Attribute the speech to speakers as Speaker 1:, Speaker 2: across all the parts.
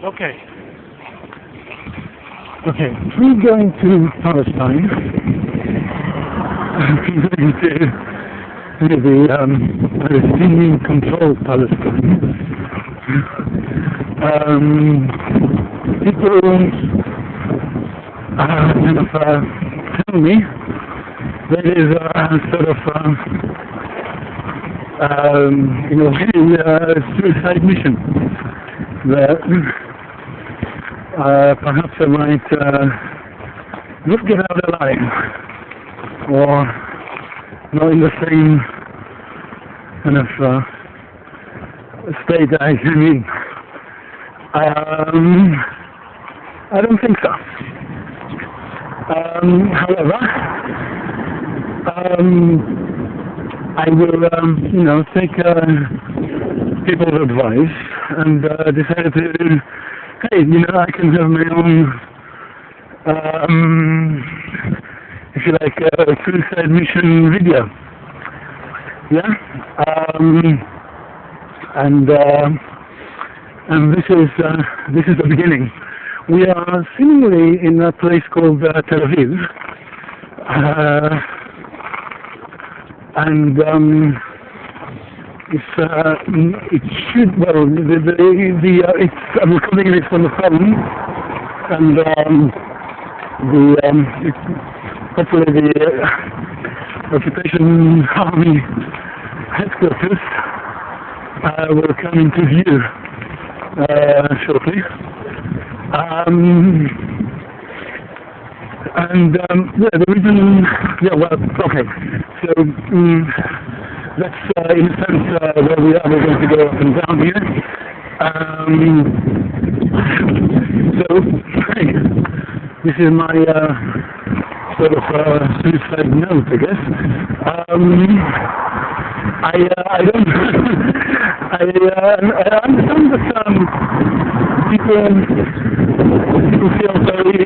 Speaker 1: Okay. Okay, we're going to Palestine. We're going to the Palestinian-controlled Palestine. People kind of tell me that is a sort of, in a way, suicide mission. That perhaps I might not get out alive, or not in the same kind of state I am in. I don't think so. However, I will, take people's advice and decide to, hey, I can have my own, if you like, suicide mission video. Yeah? And this is the beginning. We are seemingly in a place called Tel-Aviv, and it should, well, I'm recording this from the phone, and hopefully the occupation army headquarters will come into view shortly. The reason, okay, so that's in a sense where we are. We're going to go up and down here. So, this is my sort of suicide note, I guess. I don't. I understand that people feel very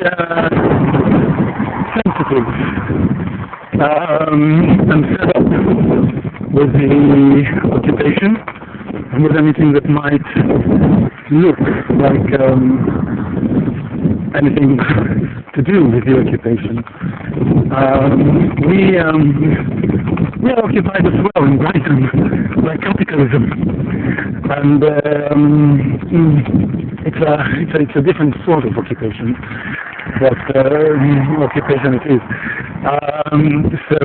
Speaker 1: sensitive and fed up with the occupation and with anything that might look like anything to do with the occupation. We are occupied as well in Brighton by capitalism, and it's a different sort of occupation, but occupation it is. So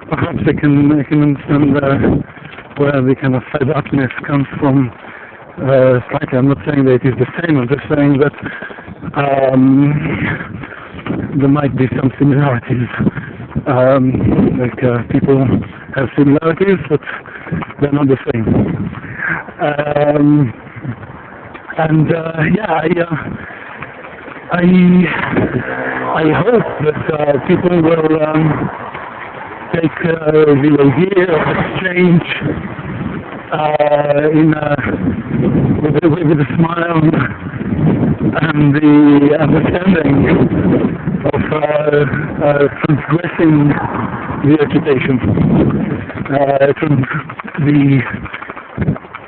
Speaker 1: perhaps I can understand where the kind of fed upness comes from. Slightly, I'm not saying that it is the same. I'm just saying that there might be some similarities. People have similarities, but they're not the same. I hope that people will take the idea of exchange with a smile and the understanding of transgressing the occupation, the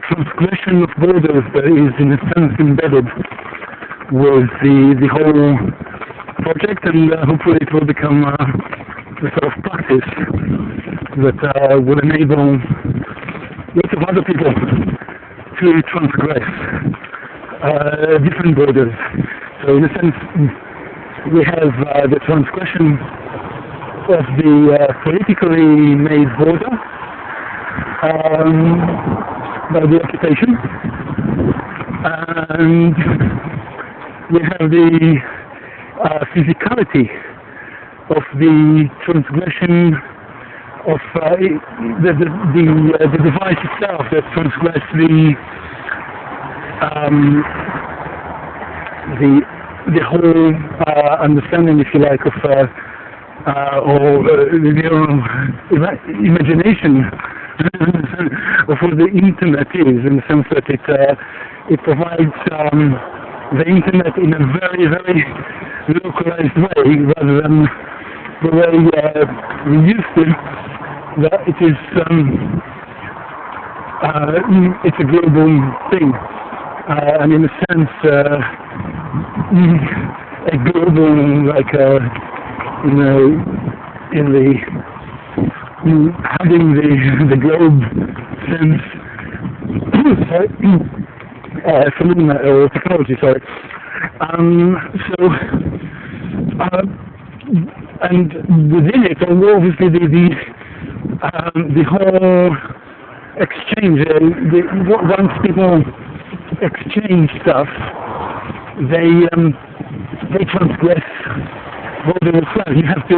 Speaker 1: transgression of borders that is in a sense embedded with the whole project, and hopefully it will become a sort of practice that will enable lots of other people to transgress different borders. So in a sense, we have the transgression of the politically made border by the occupation, and we have the physicality of the transgression of the device itself that transgress the whole understanding, if you like, of imagination of what the internet is, in the sense that it provides the internet in a very, very localized way, rather than the way we used to. That it is it's a global thing. and in a sense, a global, like, you know, in the having the globe sense, phenomena or technology, sorry. And within it, obviously the whole exchange, once people exchange stuff, they transgress borders as well. You have to,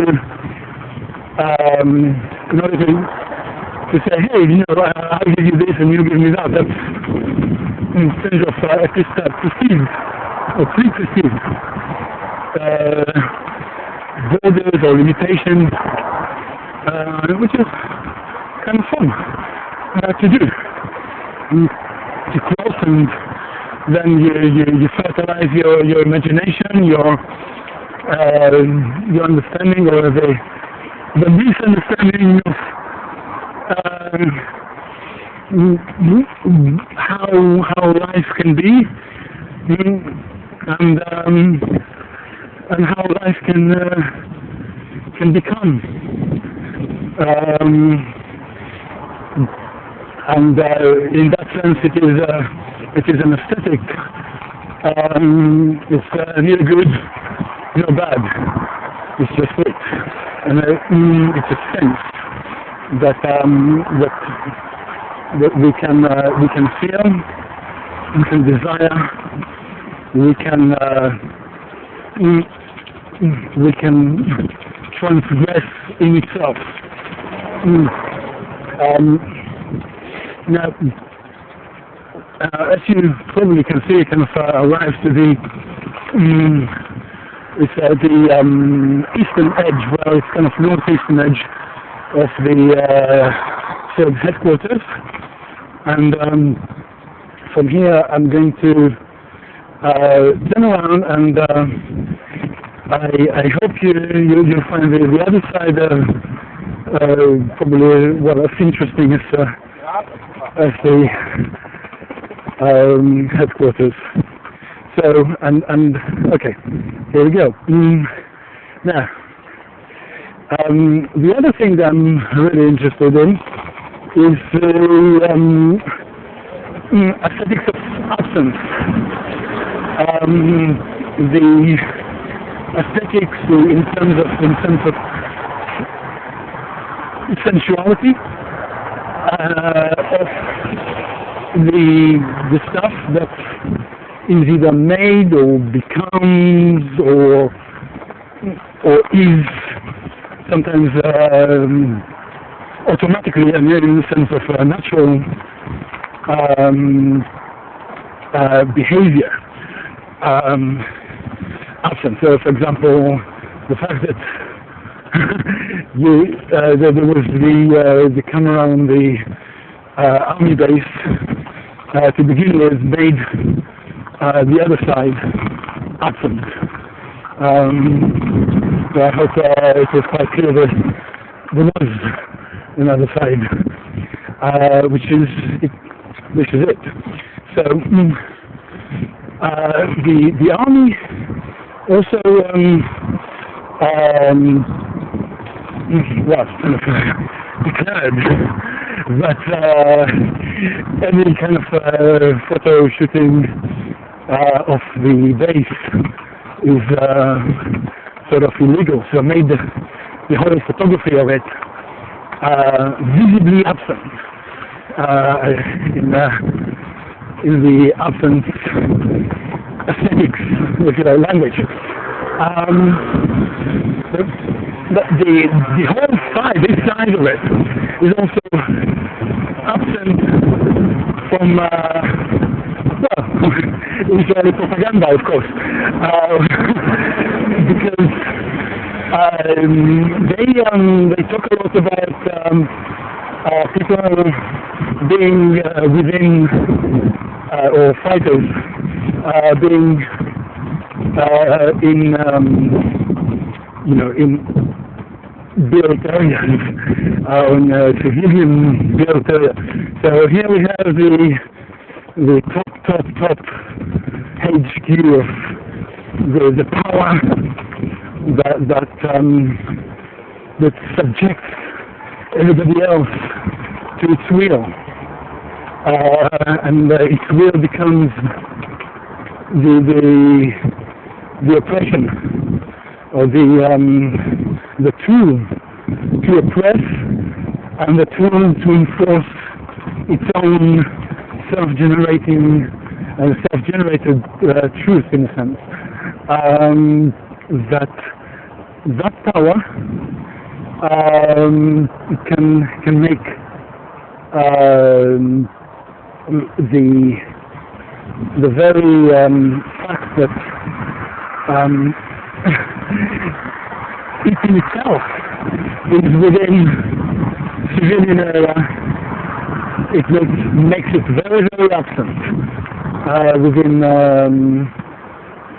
Speaker 1: in order to say, hey, you know, I'll give you this and you give me that. That's in terms of at least perceived or pre-perceived borders or limitations, which is kind of fun to do. To cross, and then you fertilize your imagination, your understanding, or the misunderstanding of how life can be, and how life can become. And in that sense, it is an aesthetic. It's neither good nor bad. It's just it, and it's a sense that we can feel, we can desire, we can transgress in itself. Now, as you probably can see, it kind of arrives to the eastern edge, well, it's kind of northeastern edge of the field headquarters, and from here I'm going to turn around, and I hope you'll find the other side probably, well, as interesting as the headquarters. So, and okay, here we go. Now, the other thing that I'm really interested in is aesthetics of absence. The aesthetics in terms of sensuality of the stuff that is either made or becomes or is sometimes automatically, and in the sense of natural behavior absent. So, for example, the fact that there was the camera on the army base to begin with made the other side absent. So I hope it was quite clear that there was another side, which is it. So the army also declared that any kind of photo shooting of the base is sort of illegal, so made the whole photography of it visibly absent in the absence aesthetics, if you know, language. The whole side, this side of it, is also absent from Israeli propaganda, of course, because they talk a lot about people being within or fighters being in built areas, in civilian built areas. So here we have the top HQ of the power that subjects everybody else to its will, and its will becomes the oppression, or the tool to oppress, and the tool to enforce its own self-generated truth, in a sense. That power can make the very fact that it in itself is within civilian area, it makes it very, very absent within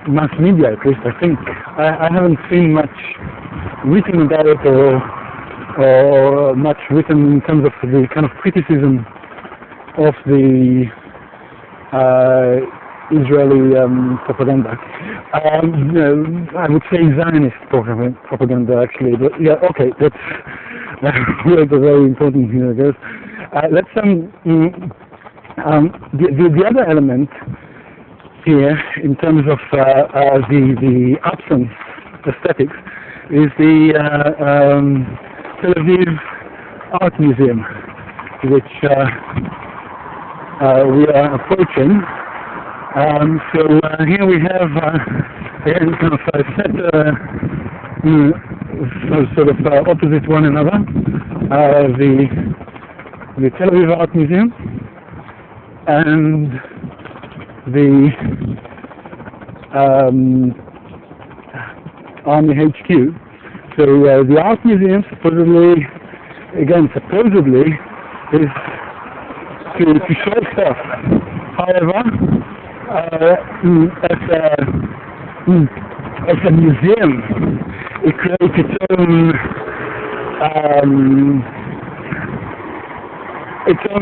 Speaker 1: mass media, at least, I think. I haven't seen much written about it, or much written in terms of the kind of criticism of the Israeli propaganda. I would say Zionist propaganda, actually, but yeah, okay, that's very important here, I guess. Let's the other element here, in terms of the absence aesthetics, is the tel-aviv Art Museum, which we are approaching. So here we have again kind of set sort of opposite one another, the Tel Aviv Art Museum and the Army HQ. So the Art Museum supposedly is to show stuff. However, as a museum, it creates its own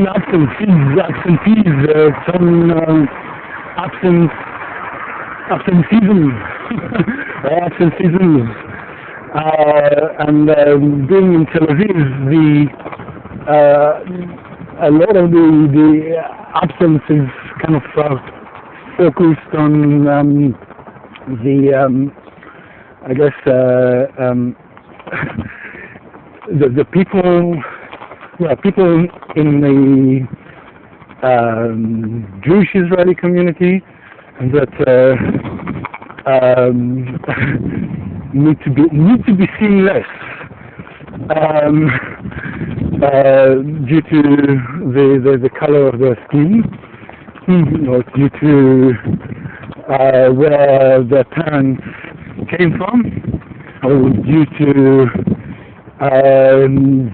Speaker 1: absentees, its own absenteeism, and being in Tel Aviv, a lot of the absence is kind of focused on the people in the Jewish Israeli community that need to be seen less due to the color of their skin, or due to where their parents came from, or due to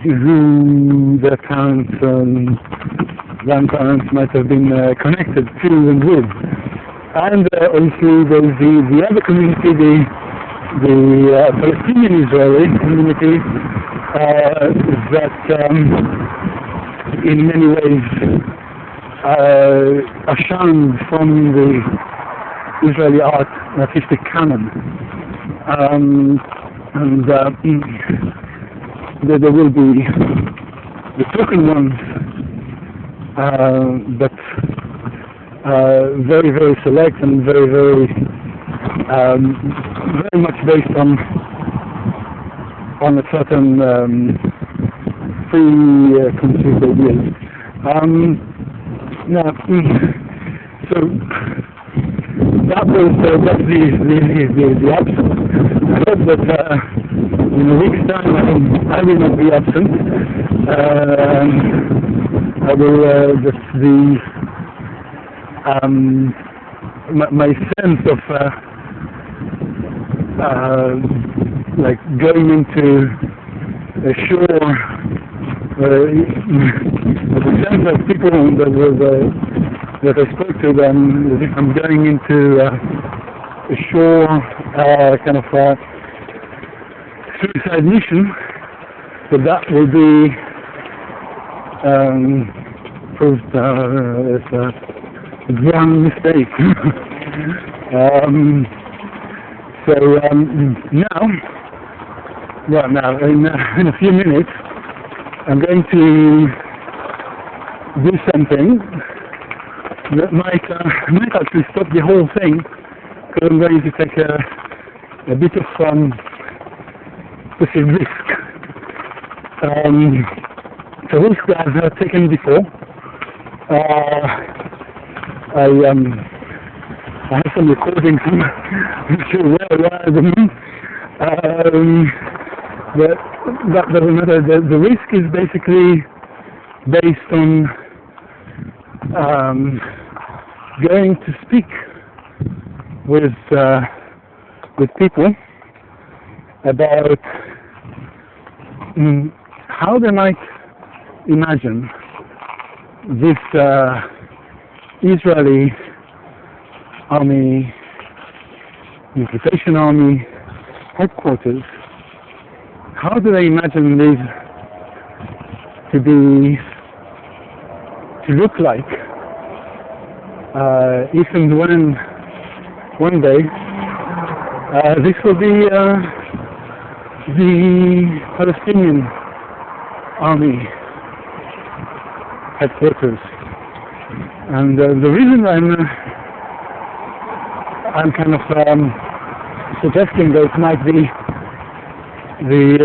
Speaker 1: who their parents and grandparents might have been connected to and with. And obviously there's the other community, the Palestinian Israeli community, that in many ways are shunned from the Israeli artistic canon. And there will be the token ones, but very, very select and very, very much based on a certain preconceived ideas. Now, so that's the absence. I hope that in a week's time I will not be absent. I will just my sense of like going into a shore, the sense of people that I spoke to them, as if I'm going into a shore kind of suicide mission, so that will be proved as one mistake. Now, in a few minutes, I'm going to do something that might actually stop the whole thing, because I'm going to take a bit of risk. It's a risk that I've taken before. I have some recordings. I'm not sure where at the moment. But that doesn't matter. The risk is basically based on going to speak with people about how they might imagine this Israeli army, occupation army headquarters. How do they imagine these to look like if and when one day this will be the Palestinian army headquarters? And the reason I'm kind of suggesting that it might be the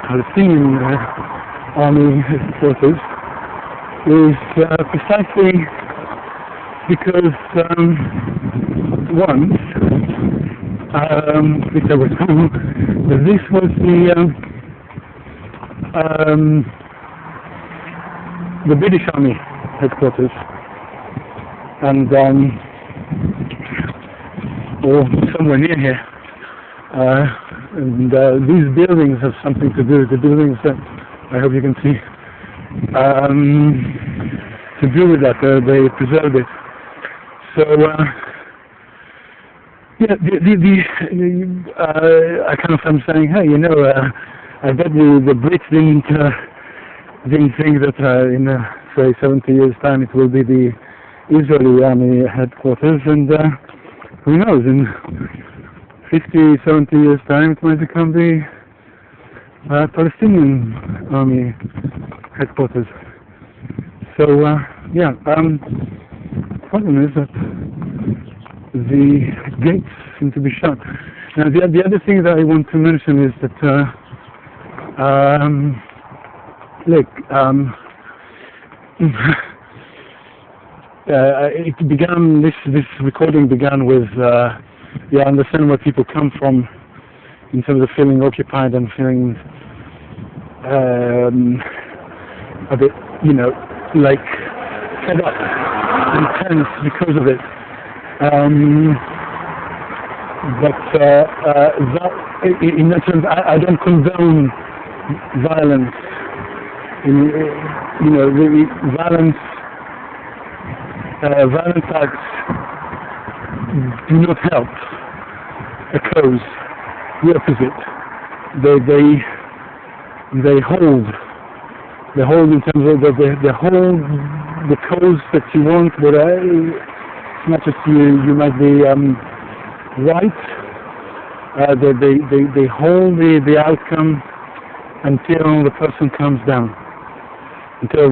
Speaker 1: Palestinian army headquarters is precisely because once, which I was told, that this was the British Army headquarters, and or somewhere near here. And these buildings have something to do. The buildings that I hope you can see to do with that. They preserved it. So I kind of am saying, hey, I bet the Brits didn't think that in say 70 years' time it will be the Israeli army headquarters, and who knows, in 50, 70 years' time it might become the Palestinian army headquarters. So problem is that the gates seem to be shut. Now the other thing that I want to mention is that it began. This recording began with I understand where people come from in terms of feeling occupied and feeling a bit, like fed up and tense because of it. But that, in that sense, I don't condone violence. The violent acts do not help a cause. The opposite. They hold in terms of they hold the cause that you want, but as much as you might be right, they hold the outcome until the person comes down, until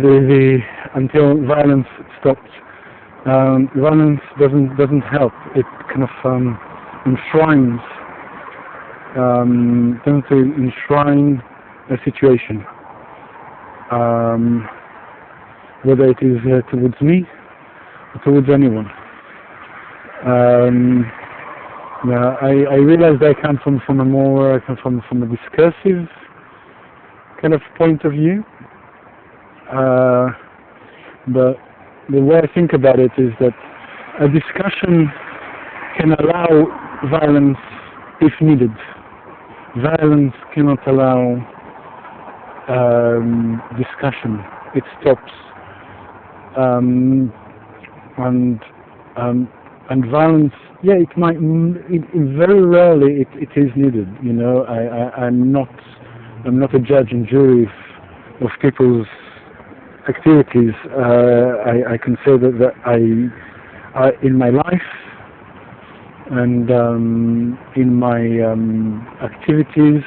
Speaker 1: violence stops. Violence doesn't help. It kind of enshrines a situation, whether it is towards me or towards anyone. I realize that I come from a more from a discursive kind of point of view, but the way I think about it is that a discussion can allow violence if needed. Violence cannot allow discussion. It stops. And violence, it might. Very rarely it is needed. I'm not a judge and jury of people's activities, I can say that I in my life and in my activities,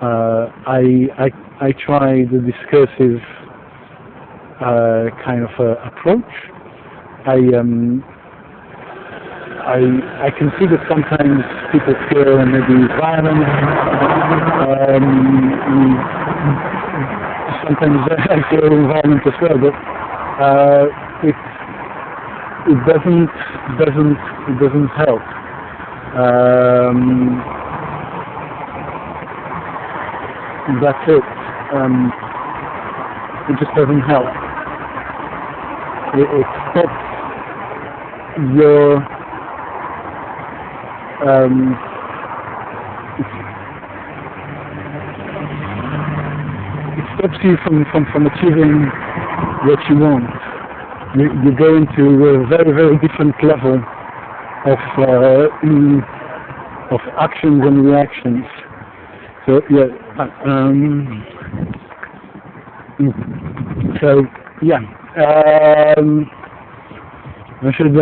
Speaker 1: I try the discursive kind of approach. I can see that sometimes people feel maybe violent. Sometimes I feel violent as well, but it doesn't help. That's it. It just doesn't help. It stops your it stops you from achieving what you want. You go into a very, very different level of actions and reactions. So yeah, I should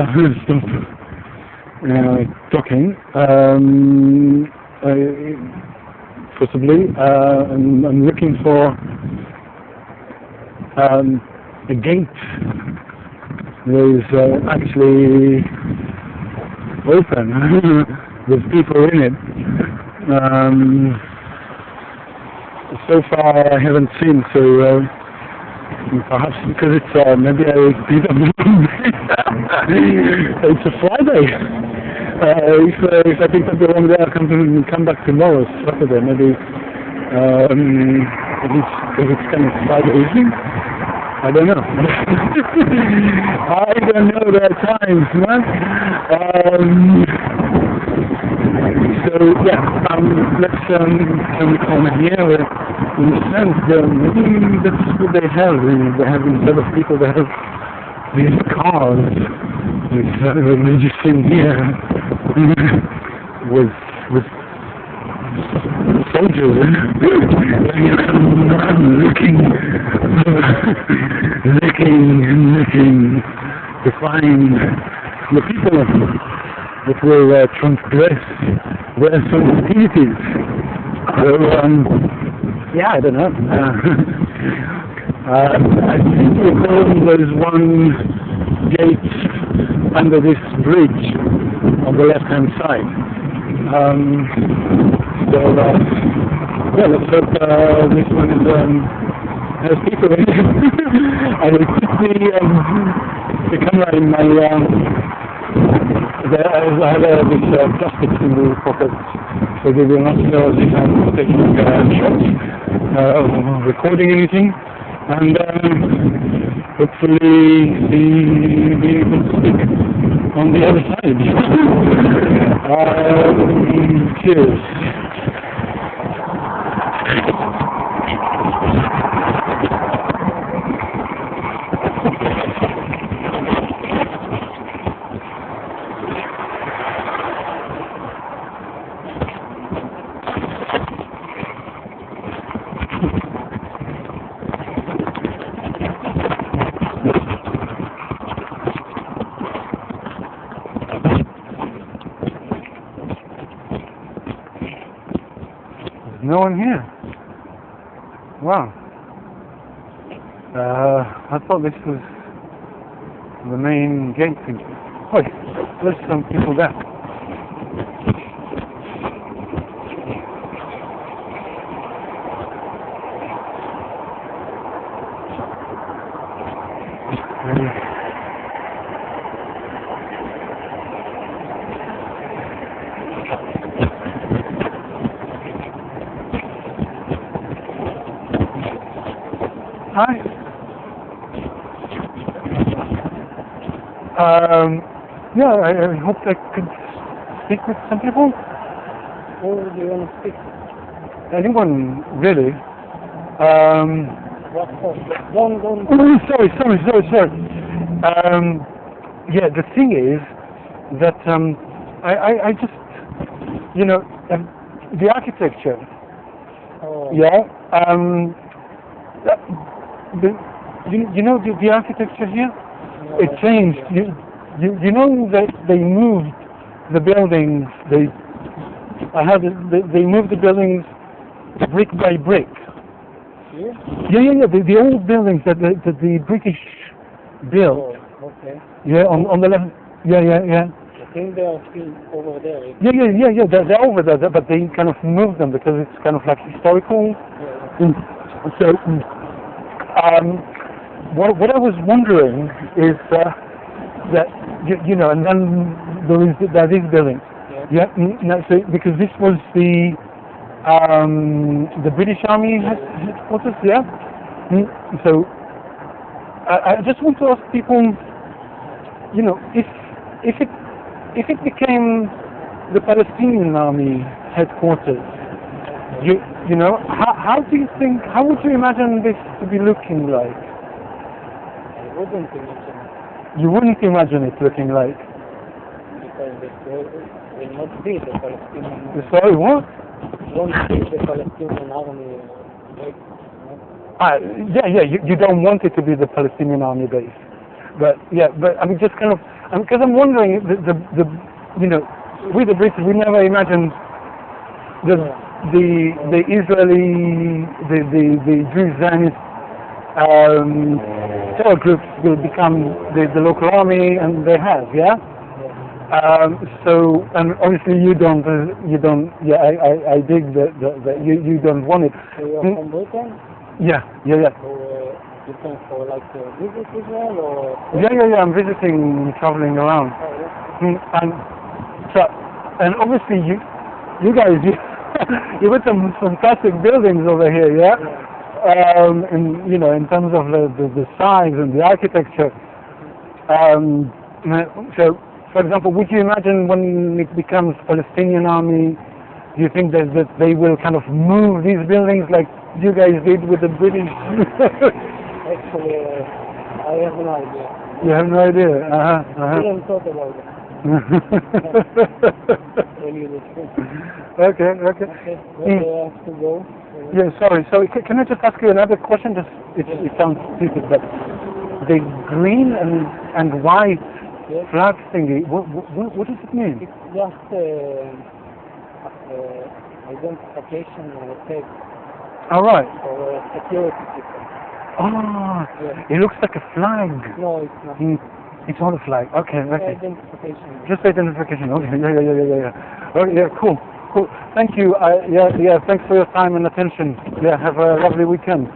Speaker 1: stop talking. Possibly, I'm looking for a gate that is actually open with people in it. So far, I haven't seen. So perhaps because it's maybe I did a it's a Friday. If I picked up the wrong day, I'll come back tomorrow, Saturday, maybe. Because it's kind of Friday evening. I don't know. I don't know the times, man. So yeah, let's turn the corner here. In a sense, maybe that's what they have. They have instead of people, they have these cars. This religious thing here with soldiers looking to find the people that will transgress their sensitivities. So yeah, I don't know. I think there's one gate under this bridge on the left-hand side. Yeah, let's hope this one has people in it. I will put the camera in my I have this plastics in the pocket, so they will not know if I'm taking shots, recording anything, and hopefully be able to speak on the other side. Cheers. No one here. Wow. I thought this was the main gate thing. Wait, there's some people there. Hi. Yeah, I hope I could speak with some people. Or do you want to speak? Anyone, really. Don't. Oh, sorry. Yeah, the thing is that I just, you know, the architecture. Oh. Yeah. you know the architecture here? It changed. You know that they moved the buildings. They moved the buildings brick by brick.
Speaker 2: Here?
Speaker 1: Yeah. The old buildings that the British built.
Speaker 2: Oh, okay.
Speaker 1: Yeah, on the left. Yeah.
Speaker 2: I think they are still over there.
Speaker 1: Yeah. They're over there, but they kind of moved them because it's kind of like historical.
Speaker 2: Yeah.
Speaker 1: So, what I was wondering is that you know, and then there is building. Yeah. No, so because this was the British Army headquarters. Yeah. So I just want to ask people, you know, if it became the Palestinian Army headquarters, you know, how would you imagine this to be looking like?
Speaker 2: I wouldn't imagine it.
Speaker 1: You wouldn't imagine it looking like?
Speaker 2: Because it will not be the Palestinian.
Speaker 1: Sorry, what?
Speaker 2: It won't be the Palestinian army base.
Speaker 1: Yeah. You don't want it to be the Palestinian Army base, but I mean, just kind of, because I'm wondering, the you know, we the British, we never imagined the Israeli, the Jewish Zionist terror groups will become the local army, and they have, yeah. So, and obviously you don't. Yeah, I dig that you don't want it.
Speaker 2: So you're from Britain?
Speaker 1: Yeah.
Speaker 2: So you come for like visit Israel or?
Speaker 1: Yeah. I'm visiting, traveling around.
Speaker 2: Oh, yeah.
Speaker 1: And obviously you guys, you got some fantastic buildings over here, yeah. And you know, in terms of the size and the architecture. So, for example, would you imagine when it becomes Palestinian army, do you think that they will kind of move these buildings like you guys did with the British?
Speaker 2: Actually, I have no idea.
Speaker 1: You have no idea?
Speaker 2: I didn't thought about it. When you were speaking.
Speaker 1: Okay.
Speaker 2: But I have to go.
Speaker 1: Yeah, sorry. So can I just ask you another question? Just it sounds stupid, but the green and white flag thingy, what does it mean?
Speaker 2: It's just identification tag.
Speaker 1: All right.
Speaker 2: For security system.
Speaker 1: Oh,
Speaker 2: Yeah.
Speaker 1: it looks like a flag.
Speaker 2: No, it's not.
Speaker 1: It's not a flag. Okay.
Speaker 2: Identification.
Speaker 1: Just identification. Okay. Yeah. Okay. Yeah. Cool. Thank you. Yeah. Thanks for your time and attention. Yeah. Have a lovely weekend.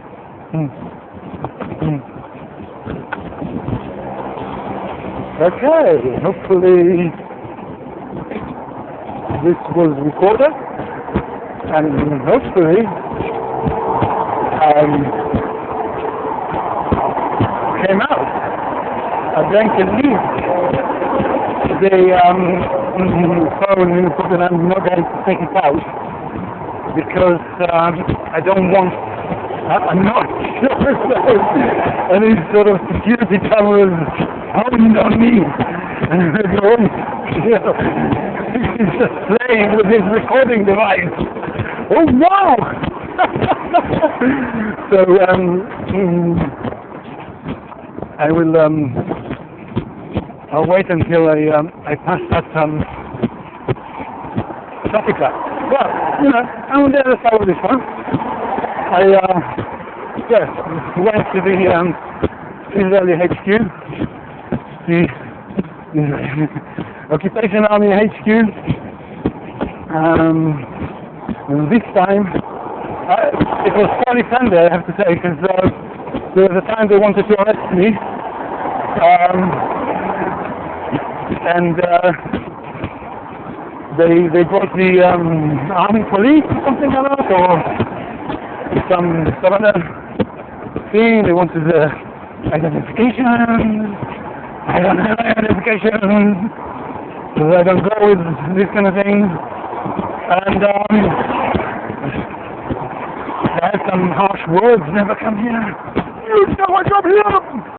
Speaker 1: Okay. Hopefully this was recorded, and hopefully came out. I'm going to leave the phone in the pocket. I'm not going to take it out because I don't want. I'm not sure any sort of security cameras honed on me. He's just playing with his recording device. Oh wow! So I will. I'll wait until I pass that traffic light. Well, you know, I'm on the other side of this one. I went to the Israeli HQ, the Occupation Army HQ, and this time it was fairly friendly, I have to say, because there was a time they wanted to arrest me. And they brought the army police or something like that, or some other thing. They wanted identification. I don't have identification, because I don't go with this kind of thing. And I had some harsh words. Never come here. You know my job here.